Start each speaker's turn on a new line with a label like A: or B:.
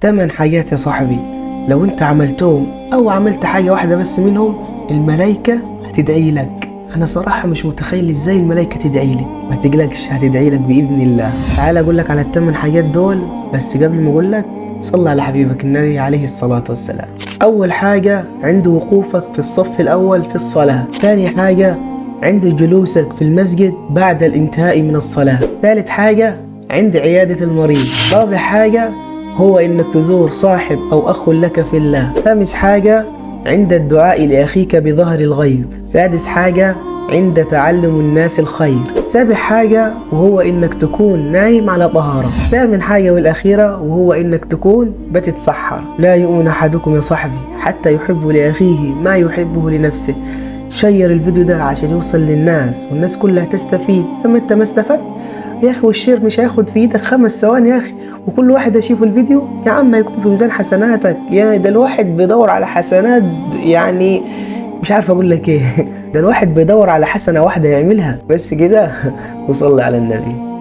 A: 8 حاجات يا صاحبي، لو انت عملتهم او عملت حاجة واحدة بس منهم الملائكة هتدعي لك. انا صراحة مش متخيل ازاي الملائكة تدعي لي. ما تقلقش، هتدعي لك بإذن الله. تعال اقول لك على ال8 حاجات دول، بس قبل ما اقول لك صلى على حبيبك النبي عليه الصلاة والسلام. اول حاجة عند وقوفك في الصف الاول في الصلاة. ثاني حاجة عند جلوسك في المسجد بعد الانتهاء من الصلاة. ثالث حاجة عند عيادة المريض. رابع حاجة هو انك تزور صاحب او اخ لك في الله. خامس حاجة عند الدعاء لأخيك بظهر الغيب. سادس حاجة عند تعلم الناس الخير. سابع حاجة وهو انك تكون نايم على طهارة. ثامن حاجة والأخيرة وهو انك تكون بتتسحر. لا يؤمن أحدكم يا صاحبي حتى يحب لأخيه ما يحبه لنفسه. شير الفيديو ده عشان يوصل للناس والناس كلها تستفيد. اما انت ما استفدت يا اخي، والشير مش هياخد في ايدك 5 ثواني يا اخي، وكل واحد يشوف الفيديو يا عم هيكون في ميزان حسناتك. يا ده الواحد بيدور على حسنات، يعني مش عارف اقول لك ايه. ده الواحد بيدور على حسنة واحدة يعملها بس كده. وصلي على النبي.